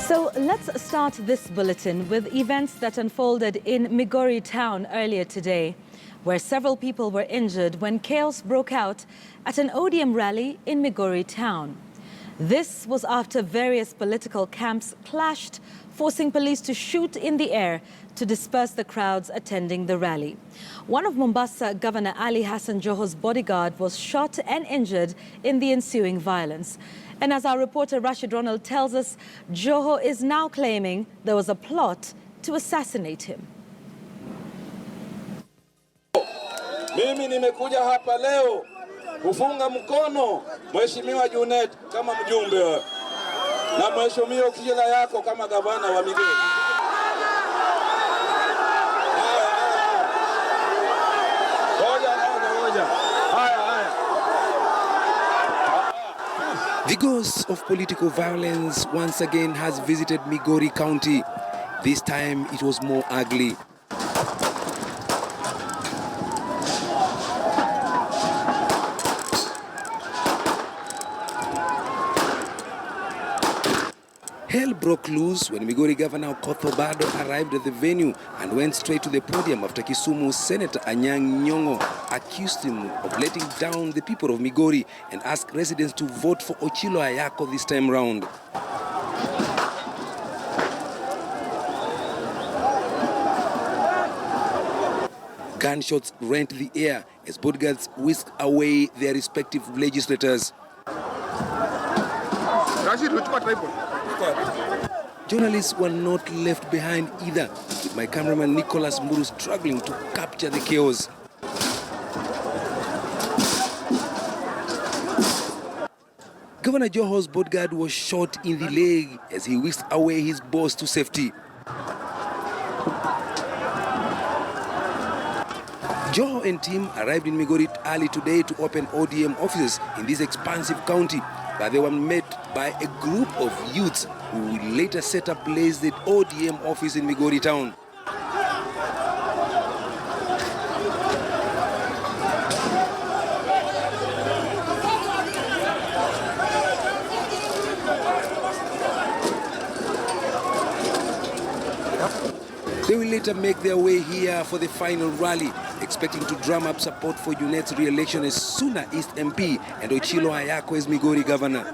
So let's start this bulletin with events that unfolded in Migori town earlier today, where several people were injured when chaos broke out at an ODM rally in Migori town. This was after various political camps clashed, forcing police to shoot in the air to disperse the crowds attending the rally. One of Mombasa Governor Ali Hassan Joho's bodyguard was shot and injured in the ensuing violence. And as our reporter Rashid Ronald tells us, Joho is now claiming there was a plot to assassinate him. Mimi nimekuja hapa leo kufunga mkono Mheshimiwa Junet kama mjumbe na Mheshimiwa Kijela yako kama gavana wa Migori. The ghost of political violence once again has visited Migori County. This time it was more ugly. Hell broke loose when Migori Governor Okoth Obado arrived at the venue and went straight to the podium after Kisumu Senator Anyang' Nyong'o accused him of letting down the people of Migori and asked residents to vote for Ochilo Ayako this time round. Gunshots rent the air as bodyguards whisked away their respective legislators. Journalists were not left behind either, with my cameraman Nicholas Muru struggling to capture the chaos. Governor Joho's bodyguard was shot in the leg as he whisked away his boss to safety. Joho and team arrived in Migori early today to open ODM offices in this expansive county, but they were met by a group of youths who would later set up place the ODM office in Migori town. They will later make their way here for the final rally, expecting to drum up support for Junet's re-election as Suna East MP and Ochilo Ayako as Migori governor.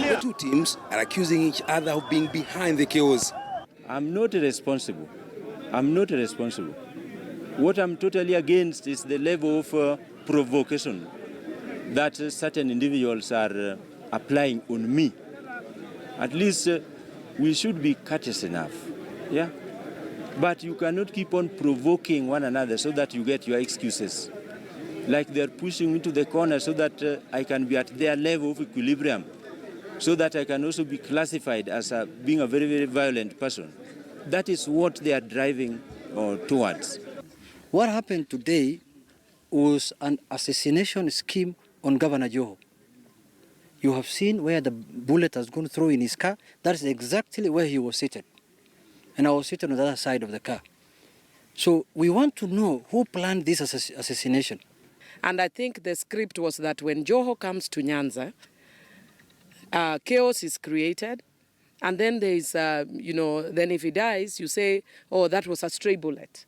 The two teams are accusing each other of being behind the chaos. I'm not responsible. I'm not responsible. What I'm totally against is the level of provocation that certain individuals are applying on me. At least we should be courteous enough, yeah? But you cannot keep on provoking one another so that you get your excuses. Like they're pushing me to the corner so that I can be at their level of equilibrium, so that I can also be classified as being a very, very violent person. That is what they are driving towards. What happened today was an assassination scheme on Governor Joho. You have seen where the bullet has gone through in his car. That is exactly where he was seated. And I was sitting on the other side of the car. So we want to know who planned this assassination. And I think the script was that when Joho comes to Nyanza, chaos is created. And then there is, then if he dies, you say, oh, that was a stray bullet.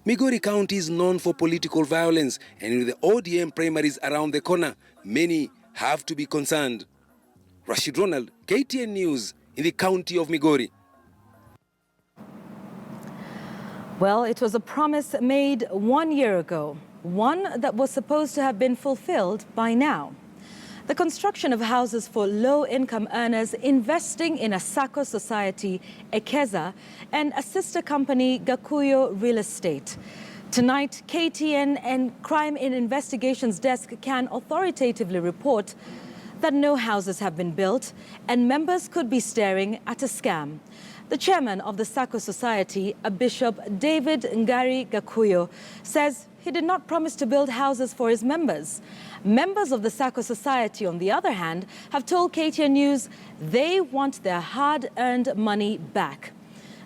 Migori County is known for political violence, and with the ODM primaries around the corner, many have to be concerned. Rashid Ronald, KTN News, in the county of Migori. Well, it was a promise made 1 year ago, one that was supposed to have been fulfilled by now. The construction of houses for low-income earners investing in a Saco Society, Ekeza, and a sister company, Gakuyo Real Estate. Tonight, KTN and Crime in Investigations Desk can authoritatively report that no houses have been built and members could be staring at a scam. The chairman of the Saco Society, a Bishop David Ngari Gakuyo, says he did not promise to build houses for his members. Members of the Saco Society, on the other hand, have told KTN News they want their hard-earned money back.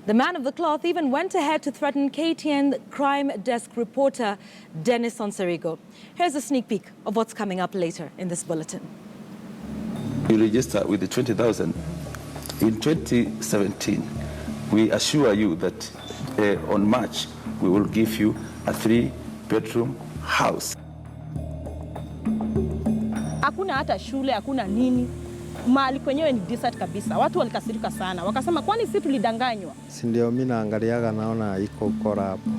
The man of the cloth even went ahead to threaten KTN crime desk reporter Dennis Onsarigo. Here's a sneak peek of what's coming up later in this bulletin. You register with the 20,000. In 2017, we assure you that on March, we will give you a 3-bedroom house. Hakuna hata shule, hakuna nini. Mahali kwenyewe ni desert kabisa. Watu walikasirika sana. Wakasema kwani sisi tulidanganywa? Si ndio mimi naangaliaga naona iko ukora hapo.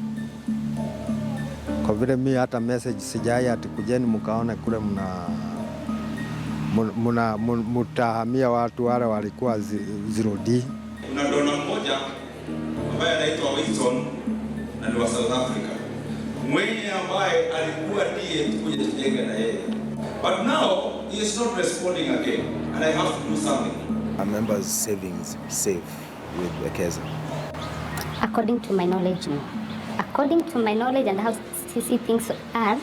Kwa vile mimi hata message sijai ati kujeni mkaone kule mtahamia watu wale walikuwa 0D. Kuna dona mmoja ambaye anaitwa Wilson na ni wa South Africa. Mwenye ambaye alikuwa ndiye tukuje tujenge na yeye. But now he is not responding again and I have to do something. Our members' savings safe with Ekeza. According to my knowledge, no. According to my knowledge and how CC things are,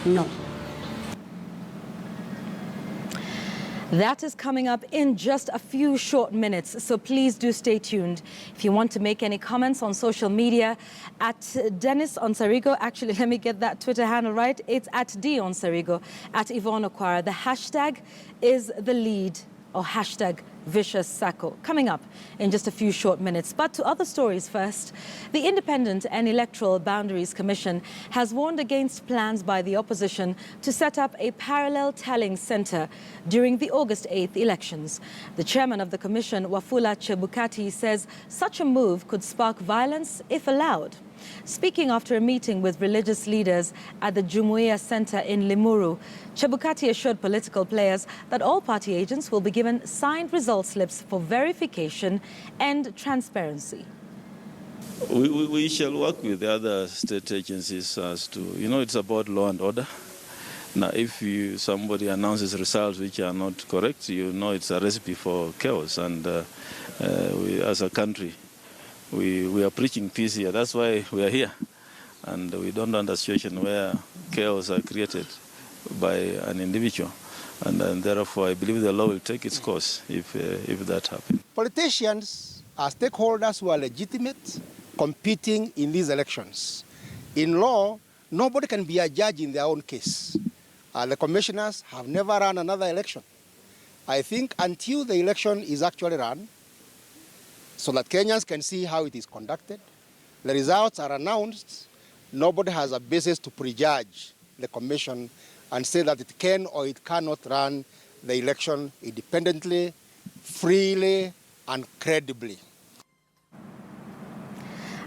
no. That is coming up in just a few short minutes, so please do stay tuned. If you want to make any comments on social media, at Dennis Onsarigo, actually let me get that Twitter handle right, it's at D Onsarigo, at Yvonne Okwara. The hashtag is the lead, or hashtag Vicious Saco, coming up in just a few short minutes. But to other stories first. The Independent and Electoral Boundaries Commission has warned against plans by the opposition to set up a parallel tallying centre during the August 8th elections. The chairman of the commission, Wafula Chebukati, says such a move could spark violence if allowed. Speaking after a meeting with religious leaders at the Jumuiya Center in Limuru, Chebukati assured political players that all party agents will be given signed result slips for verification and transparency. We shall work with the other state agencies as to, it's about law and order. Now, if somebody announces results which are not correct, it's a recipe for chaos. And we, as a country, we are preaching peace here. That's why we are here. And we don't want a situation where chaos are created by an individual. And therefore, I believe the law will take its course if that happens. Politicians are stakeholders who are legitimate, competing in these elections. In law, nobody can be a judge in their own case. The commissioners have never run another election. I think until the election is actually run, so that Kenyans can see how it is conducted, the results are announced, nobody has a basis to prejudge the commission and say that it can or it cannot run the election independently, freely, and credibly.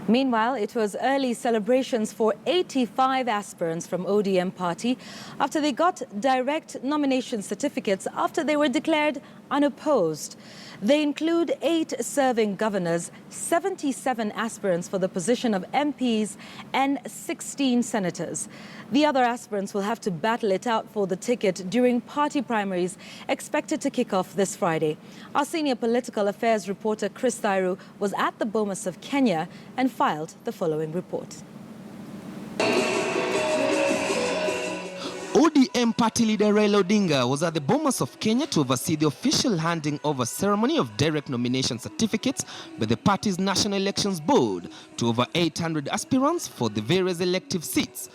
Meanwhile, it was early celebrations for 85 aspirants from ODM Party after they got direct nomination certificates after they were declared unopposed. They include 8 serving governors, 77 aspirants for the position of MPs, and 16 senators. The other aspirants will have to battle it out for the ticket during party primaries expected to kick off this Friday. Our senior political affairs reporter Chris Thairu was at the Bomas of Kenya and filed the following report. ODM party leader Raila Odinga was at the Bomas of Kenya to oversee the official handing over ceremony of direct nomination certificates by the party's National Elections Board to over 800 aspirants for the various elective seats.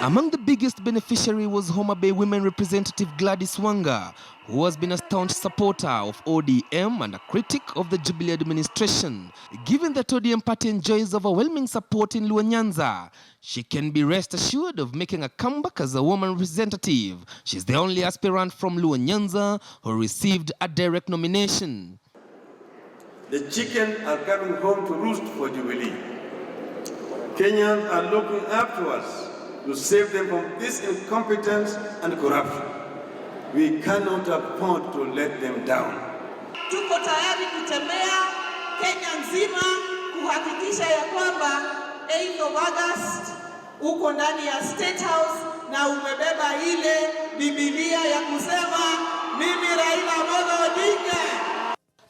Among the biggest beneficiary was Homa Bay women representative Gladys Wanga, who has been a staunch supporter of ODM and a critic of the Jubilee administration. Given that ODM party enjoys overwhelming support in Luo Nyanza, she can be rest assured of making a comeback as a woman representative. She's the only aspirant from Luo Nyanza who received a direct nomination. The chicken are coming home to roost for Jubilee. Kenyans are looking up to us to save them from this incompetence and corruption. We cannot afford to let them down. Tuko tayari kutembea Kenya nzima kuhakikisha ya kwamba 8th of August uko ndani ya State House na umebeba ile Biblia ya kusema mimi Raila Amolo Odinga.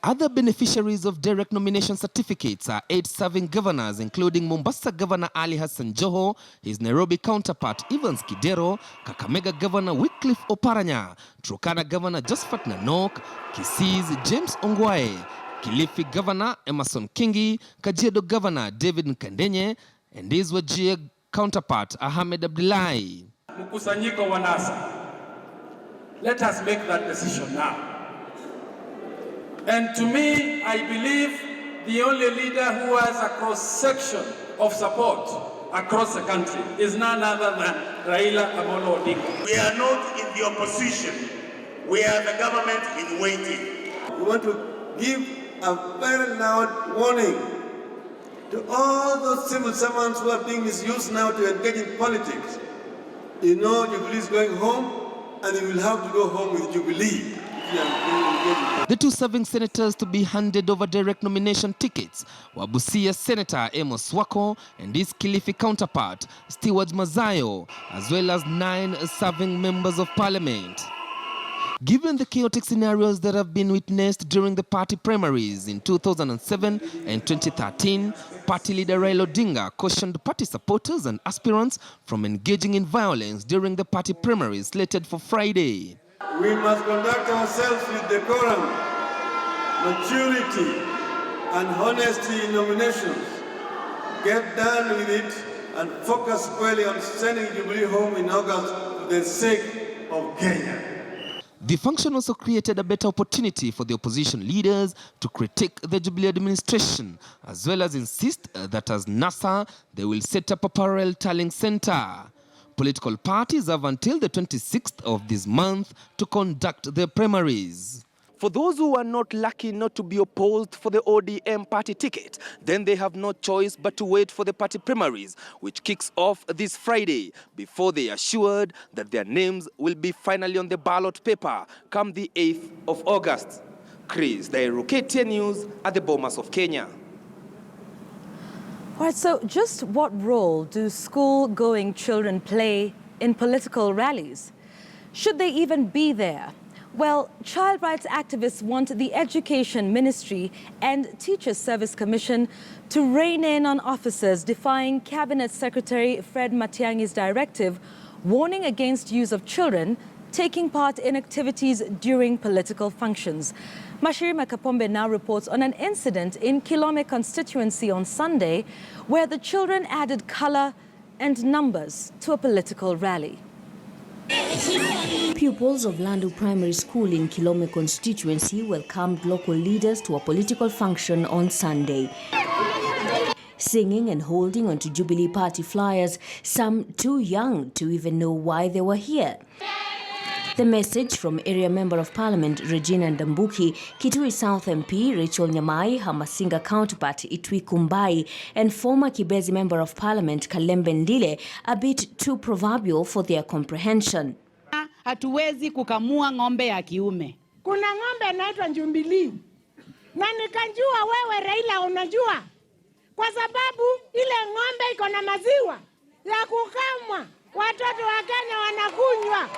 Other beneficiaries of direct nomination certificates are 8 serving governors, including Mombasa Governor Ali Hassan Joho, his Nairobi counterpart Evans Kidero, Kakamega Governor Wycliffe Oparanya, Turkana Governor Josephat Nanok, Kisi's James Ongwae, Kilifi Governor Emerson Kingi, Kajiado Governor David Nkandenye, and his Wajir counterpart Ahmed Abdullahi. Mkusanyiko wa NASA. Let us make that decision now. And to me, I believe the only leader who has a cross-section of support across the country is none other than Raila Amolo Odinga. We are not in the opposition. We are the government in waiting. We want to give a very loud warning to all those civil servants who are being misused now to engage in politics. You know Jubilee is going home, and you will have to go home with Jubilee. The 2 serving senators to be handed over direct nomination tickets were Busia Senator Amos Wako and his Kilifi counterpart Stewart Mazayo, as well as 9 serving members of parliament. Given the chaotic scenarios that have been witnessed during the party primaries in 2007 and 2013, party leader Raila Odinga cautioned party supporters and aspirants from engaging in violence during the party primaries slated for Friday. We must conduct ourselves with decorum, maturity, and honesty in nominations. Get done with it and focus squarely on sending Jubilee home in August for the sake of Kenya. The function also created a better opportunity for the opposition leaders to critique the Jubilee administration, as well as insist that as NASA, they will set up a parallel tallying center. Political parties have until the 26th of this month to conduct their primaries. For those who are not lucky not to be opposed for the ODM party ticket, then they have no choice but to wait for the party primaries, which kicks off this Friday, before they are assured that their names will be finally on the ballot paper come the 8th of August. Chris Dairu, KTN News at the Bomas of Kenya. All right, so just what role do school-going children play in political rallies? Should they even be there? Well, child rights activists want the Education Ministry and Teachers Service Commission to rein in on officers defying Cabinet Secretary Fred Matiang'i's directive warning against use of children taking part in activities during political functions. Mashirima Kapombe now reports on an incident in Kilome constituency on Sunday where the children added color and numbers to a political rally. Pupils of Landu Primary School in Kilome constituency welcomed local leaders to a political function on Sunday. Singing and holding onto Jubilee Party flyers, some too young to even know why they were here. The message from Area Member of Parliament Regina Ndambuki, Kitui South MP Rachel Nyamai, her Masinga counterpart Itwi Kumbai, and former Kibezi Member of Parliament Kalembe Ndile a bit too proverbial for their comprehension. Hatuwezi kukamua ng'ombe ya kiume. Kuna ng'ombe inaitwa Jubilee. Na nikajua wewe Raila unajua. Kwa sababu ile ng'ombe iko na maziwa ya kukamwa. Watoto wa Kenya wanakunywa.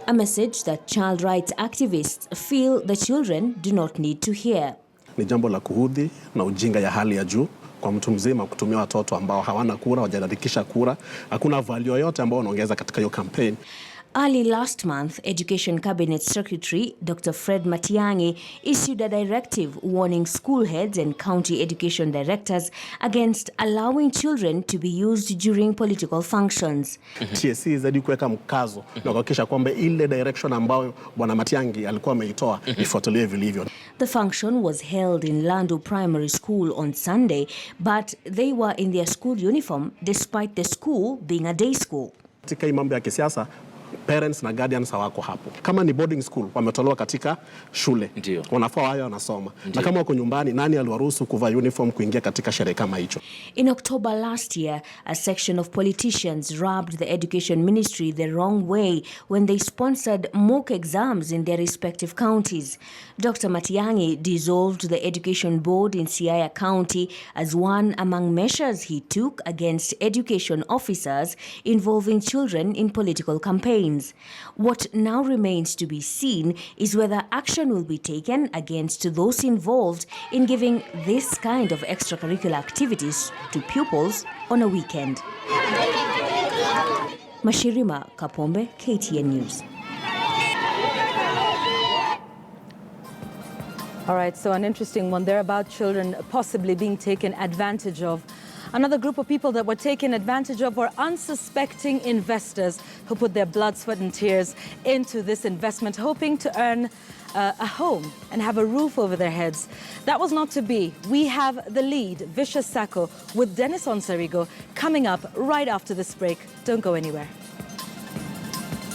A message that child rights activists feel the children do not need to hear. Ni jambo la kuhudhi na ujinga ya hali ya juu kwa mtu mzima kutumia watoto ambao hawana kura, hawajaandikisha kura. Hakuna value yoyote ambao wanaongeza katika hiyo campaign. Early last month, Education Cabinet Secretary Dr. Fred Matiang'i issued a directive warning school heads and county education directors against allowing children to be used during political functions. TSC zaidi kuweka mkazo na kuhakikisha kwamba ile direction ambayo Bwana Matiang'i alikuwa ameitoa ifuatiliwe vilivyo. The function was held in Landu Primary School on Sunday, but they were in their school uniform despite the school being a day school. Katika hii mambo ya kisiasa, parents na guardians hawako hapo. Kama ni boarding school, wametolewa katika shule. Ndiyo. Wanafaa wao wanasoma. Na kama wako nyumbani, nani aliwaruhusu kuvaa uniform kuingia katika sherehe kama hicho? In October last year, a section of politicians rubbed the Education Ministry the wrong way when they sponsored mock exams in their respective counties. Dr. Matiang'i dissolved the Education Board in Siaya County as one among measures he took against education officers involving children in political campaigns. teens. What now remains to be seen is whether action will be taken against those involved in giving this kind of extracurricular activities to pupils on a weekend. Mashirima Kapombe, KTN News. All right, so an interesting one there about children possibly being taken advantage of. Another group of people that were taken advantage of were unsuspecting investors who put their blood, sweat and tears into this investment, hoping to earn a home and have a roof over their heads. That was not to be. We have the lead, Vicious Saco, with Dennis Onsarigo, coming up right after this break. Don't go anywhere.